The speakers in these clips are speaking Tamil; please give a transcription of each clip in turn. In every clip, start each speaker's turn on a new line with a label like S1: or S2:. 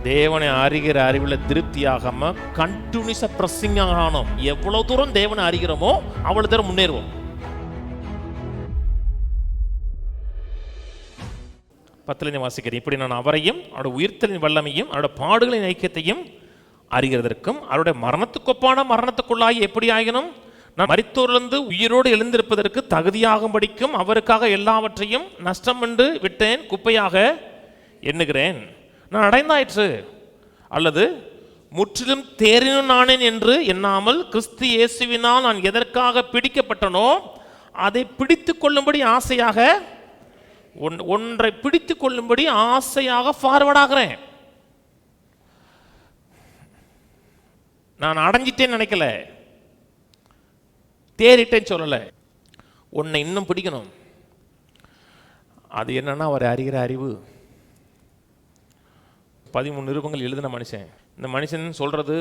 S1: தேவனை அறிகிற அறிவில் திருப்தியாகாம கண்டினியூஸா பிரஸிங் ஆகணும். எவ்வளவு தூரம் தேவனை அறிகிறோமோ அவ்வளவு தூரம் முன்னேறுவோம். 10 வாசிக்கிறேன். இப்படி நான் அவரையும் அவருடைய உயிர்த்தலின் வல்லமையும் அவருடைய பாடுகளின் ஐக்கியத்தையும் அறிகிறதற்கும் அவருடைய மரணத்துக்கொப்பான மரணத்துக்குள்ளாகி எப்படி ஆகினும் நான் மரித்தோரிலிருந்து உயிரோடு எழுந்திருப்பதற்கு தகுதியாகும்படிக்கும் அவருக்காக எல்லாவற்றையும் நஷ்டம் என்று விட்டேன், குப்பையாக எண்ணுகிறேன். நான் அடைந்தாயிற்று அல்லது முற்றிலும் தேறினும் நானேன் என்று எண்ணாமல் கிறிஸ்து இயேசுவினால் நான் எதற்காக பிடிக்கப்பட்டனோ அதை பிடித்து கொள்ளும்படி ஆசையாக ஒன்றை பிடித்து கொள்ளும்படி ஆசையாக ஃபார்வர்ட் ஆகிறேன். நான் அடைஞ்சிட்டேன்னு நினைக்கல, தேறிட்டேன்னு சொல்லலை. உன்னை இன்னும் பிடிக்கணும். அது என்னன்னா அவர் அறிகிற அறிவு. 13 நிருபங்கள் எழுதின மனுஷன். இந்த மனுஷன் சொல்றது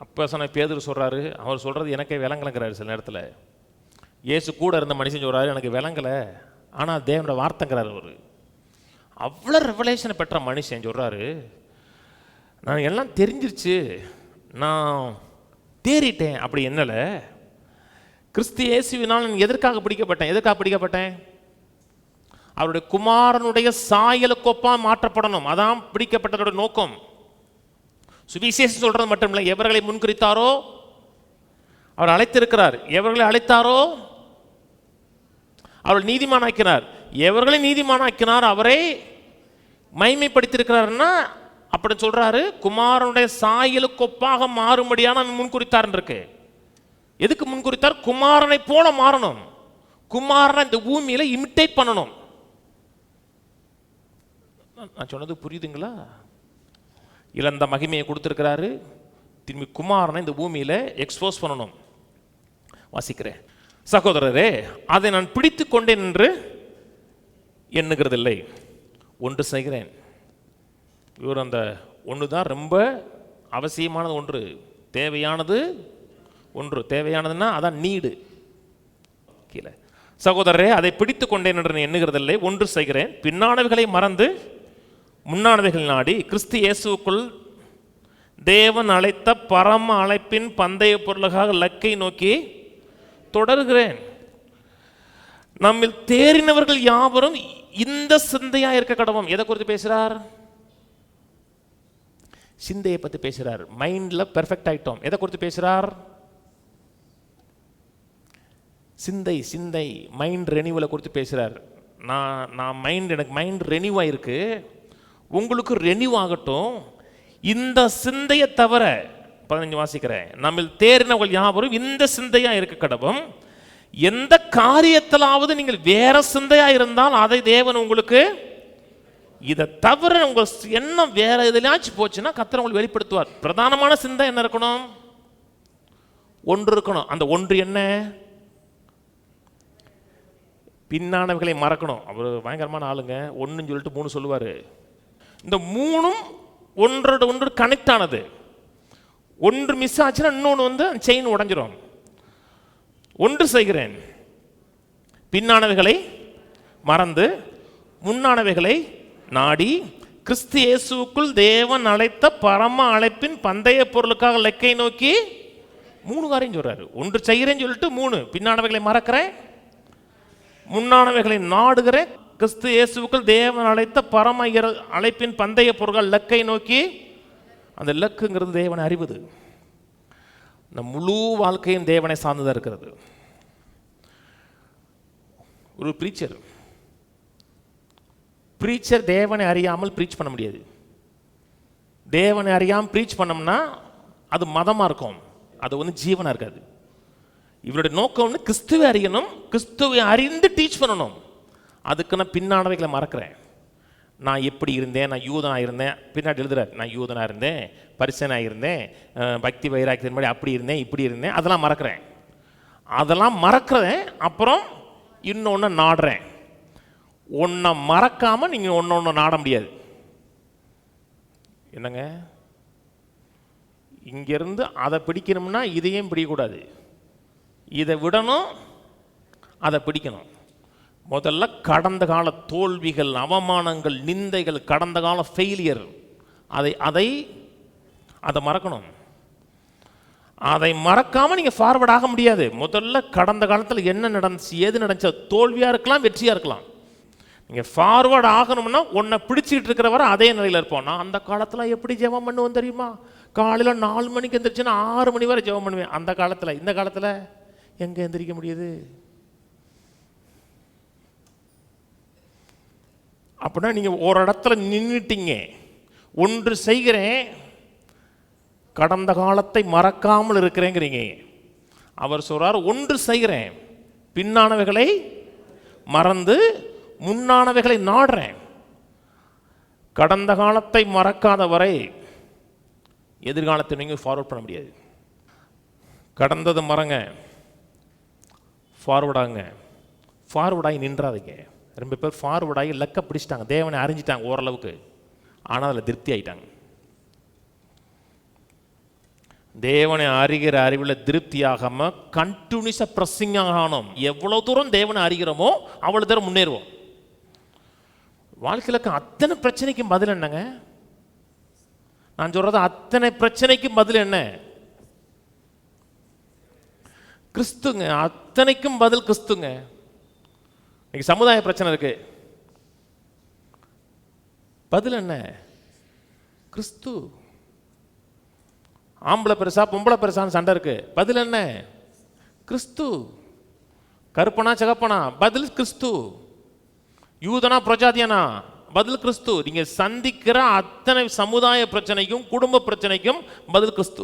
S1: அப்போஸ்தலனாகிய பேதுரு சொல்றாரு, அவர் சொல்றது எனக்கே விளங்கலைங்கிறாரு. சில நேரத்தில் இயேசு கூட இருந்த மனுஷன் சொல்றாரு எனக்கு விளங்கலை, ஆனால் தேவனோட வார்த்தைங்கிறார். அவர் அவ்வளோ ரெவலேஷனை பெற்ற மனுஷன் சொல்றாரு நான் எல்லாம் தெரிஞ்சிருச்சு, நான் தேறிட்டேன். அப்படி என்னலை, கிறிஸ்து இயேசுவினால் நான் எதற்காக பிடிக்கப்பட்டேன்? அவருடைய குமாரனுடைய சாயலுக்கொப்பா மாற்றப்படணும். அதான் பிடிக்கப்பட்டதோட நோக்கம். சுவிசேஷம் சொல்றது மட்டும் இல்லை, எவர்களை முன்குறித்தாரோ அவர் அழைத்திருக்கிறார், எவர்களை அழைத்தாரோ அவர் நீதிமானாக்கினார், எவர்களை நீதிமானாக்கினார் அவரை மகிமைப்படுத்தியிருக்கிறார்னா அப்படி சொல்றாரு. குமாரனுடைய சாயலுக்கு ஒப்பாக மாறும்படியான முன்குறித்தார் இருக்கு. எதுக்கு முன்குறித்தார்? குமாரனை போல மாறணும். குமாரனை இந்த பூமியில இமிட்டேட் பண்ணணும். நான் சொன்னது புரியுதுங்களா? இழந்த மகிமையை கொடுத்திருக்கிறாரு, திரும்பி குமாரனை இந்த பூமியில எக்ஸ்போஸ் பண்ணணும். வாசிக்கிறேன். சகோதரரே, அதை நான் பிடித்து கொண்டேன் என்று எண்ணுகிறதில்லை, ஒன்று செய்கிறேன். இவர் அந்த ஒன்று தான் ரொம்ப அவசியமானது, ஒன்று தேவையானது. ஒன்று தேவையானதுன்னா அதான் நீடு. கீழே சகோதரரே, அதை பிடித்து கொண்டேன் என்று எண்ணுகிறதில்லை, ஒன்று செய்கிறேன். பின்னானவைகளை மறந்து முன்னானவைகள் நாடி கிறிஸ்து இயேசுக்குள் தேவன் அழைத்த பரம அழைப்பின் பந்தய பொருளாக லக்கை நோக்கி தொடர்கிறேன். நம்மில் தேறினவர்கள் யாவரும் இந்த சிந்தையா இருக்க கடவும். எதை குறித்து பேசுறார்? சிந்தையை பற்றி பேசுறார். மைண்ட்ல பெர்ஃபெக்ட் ஆயிட்டோம். எதை குறித்து பேசுறார்? சிந்தை மைண்ட் ரெனியூவலை குறித்து பேசுறார். நான் எனக்கு மைண்ட் ரெனியூ ஆயிருக்கு, உங்களுக்கு ரெனியூ ஆகட்டும். இந்த சிந்தையை தவிர 15 வாசிக்கிறேன். நம்மில் தேறினவர்கள் யாவரும் இந்த சிந்தையா இருக்க கடவும். எந்த காரியத்திலாவது நீங்கள் வேற சிந்தையா இருந்தால் அதை தேவன் உங்களுக்கு, இதை தவிர உங்க எண்ணம் வேற எதுலாச்சும் போச்சுன்னா கர்த்தர் உங்களுக்கு வெளிப்படுத்துவார். பிரதானமான சிந்தை என்ன இருக்கணும்? ஒன்று இருக்கணும். அந்த ஒன்று என்ன? பின்னானவைகளை மறக்கணும். அவர் பயங்கரமான ஆளுங்க. ஒன்றுன்னு சொல்லிட்டு 3 சொல்லுவார். இந்த 3ம் ஒன்றோட ஒன்று கனெக்ட் ஆனது. ஒன்று மிஸ் ஆச்சுன்னா இன்னொன்று செயின் உடைஞ்சிரும். ஒன்று செய்கிறேன், பின்னானவைகளை மறந்து முன்னானவைகளை நாடி கிறிஸ்து இயேசுக்குள் தேவன் அழைத்த பரம அழைப்பின் பந்தய பொருளுக்காக லக்கை நோக்கி 3 காரியம் சொல்றாரு. ஒன்று செய்கிறேன்னு சொல்லிட்டு 3, பின்னானவைகளை மறக்கிறேன், முன்னானவைகளை நாடுகிறேன், கிறிஸ்து இயேசுக்குள் தேவன் அழைத்த பரம அழைப்பின் பந்தய பொருட்கள் லக்கை நோக்கி. அந்த லக்குங்கிறது தேவனை அறிவது. இந்த முழு வாழ்க்கையும் தேவனை சார்ந்ததாக இருக்கிறது. ஒரு ப்ரீச்சர் தேவனை அறியாமல் ப்ரீச் பண்ண முடியாது. தேவனை அறியாமல் ப்ரீச் பண்ணோம்னா அது மதமாக இருக்கும், அது ஜீவனாக இருக்காது. இவருடைய நோக்கம் கிறிஸ்துவை அறியணும், கிறிஸ்துவை அறிந்து டீச் பண்ணணும். அதுக்கு நான் பின்னானவைகளை மறக்கிறேன். நான் எப்படி இருந்தேன், நான் யூதனாக இருந்தேன், பின்னாடி எழுதுறாரு, நான் யூதனாக இருந்தேன், பரிசனாக இருந்தேன், பக்தி வைராக்கியத்தின் மாதிரி அப்படி இருந்தேன், இப்படி இருந்தேன், அதெல்லாம் மறக்கிறேன். அதெல்லாம் மறக்கிறேன். அப்புறம் இன்னொன்று நாடுறேன். ஒன்றை மறக்காமல் நீங்கள் ஒன்று நாட முடியாது. என்னங்க, இங்கேருந்து அதை பிடிக்கணும்னா இதையும் பிடிக்கக்கூடாது, இதை விடணும், அதை பிடிக்கணும். முதல்ல கடந்த கால தோல்விகள், அவமானங்கள், நிந்தைகள், கடந்த கால ஃபெயிலியர், அதை அதை அதை மறக்கணும். அதை மறக்காமல் நீங்கள் ஃபார்வர்ட் ஆக முடியாது. முதல்ல கடந்த காலத்தில் என்ன நடந்துச்சு, ஏது நடந்துச்சு, தோல்வியாக இருக்கலாம், வெற்றியாக இருக்கலாம். நீங்கள் ஃபார்வர்ட் ஆகணும்னா உன்னை பிடிச்சிக்கிட்டு இருக்கிறவரை அதே நிலையில் இருப்போம். நான் அந்த காலத்தில் எப்படி ஜெபம் பண்ணுவேன் தெரியுமா? காலையில் 4 மணிக்கு எந்திரிச்சுன்னா 6 மணி வரை ஜெபம் பண்ணுவேன். அந்த காலத்தில். இந்த காலத்தில் எங்கே எந்திரிக்க முடியுது? அப்படின்னா நீங்கள் ஒரு இடத்துல நின்றுட்டீங்க. ஒன்று செய்கிறேன், கடந்த காலத்தை மறக்காமல் இருக்கிறேங்கிறீங்க. அவர் சொல்றார், ஒன்று செய்கிறேன், பின்னானவைகளை மறந்து முன்னானவைகளை நாடுறேன். கடந்த காலத்தை மறக்காத வரை எதிர்காலத்தை நீங்கள் ஃபார்வர்ட் பண்ண முடியாது. கடந்தது மறங்க, ஃபார்வர்டாங்க. ஃபார்வர்டாகி நின்றாதீங்க. ரொம்ப பேர் ஃபார்வர்டாகி லக்க பிடிச்சிட்டாங்க, தேவனை அறிஞ்சிட்டாங்க ஓரளவுக்கு, ஆனால் அதில் திருப்தி ஆகிட்டாங்க. தேவனை அறிகிற அறிவில் திருப்தி ஆகாமல் கண்டினியூஸாக ப்ரெஸ்ஸிங் ஆகணும். எவ்வளோ தூரம் தேவனை அறிகிறோமோ அவ்வளோ தூரம் முன்னேறுவோம். வாழ்க்கையில் அத்தனை பிரச்சனைக்கும் பதில் என்னங்க? நான் சொல்கிறது அத்தனை பிரச்சனைக்கும் பதில் என்ன? கிறிஸ்துங்க. அத்தனைக்கும் பதில் கிறிஸ்துங்க. இன்னைக்கு சமுதாய பிரச்சனை இருக்கு, பதில் என்ன? கிறிஸ்து. ஆம்பளை பெருசா பொம்பளை பெருசான்னு சண்டை இருக்கு, பதில் என்ன? கிறிஸ்து. கருப்பனா சிகப்பனா, பதில் கிறிஸ்து. யூதனா பிரஜாதியனா, பதில் கிறிஸ்து. நீங்க சந்திக்கிற அத்தனை சமுதாய பிரச்சனைக்கும் குடும்ப பிரச்சனைக்கும் பதில் கிறிஸ்து.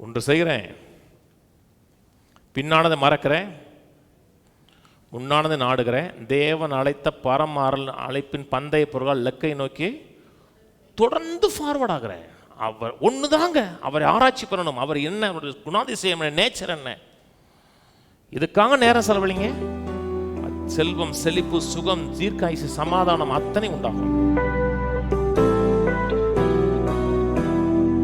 S1: ஒன்று செய்கிறேன், பின்னானதை மறக்கிறேன், முன்னானதை நாடுகிறேன். தேவன் அழைத்த பரமாறல் அழைப்பின் பந்தய பொருள் லக்கை நோக்கி தொடர்ந்து ஃபார்வர்ட் ஆகிறேன். அவர் ஒன்று தாங்க, அவரை ஆராய்ச்சி பண்ணணும். அவர் என்ன, அவருடைய குணாதிசயம் என்ன, நேச்சர் என்ன, இதுக்காக நேரம் செலவழிங்க. செல்வம், செழிப்பு, சுகம், தீர்க்காயுசு, சமாதானம் அத்தனை உண்டாகும்.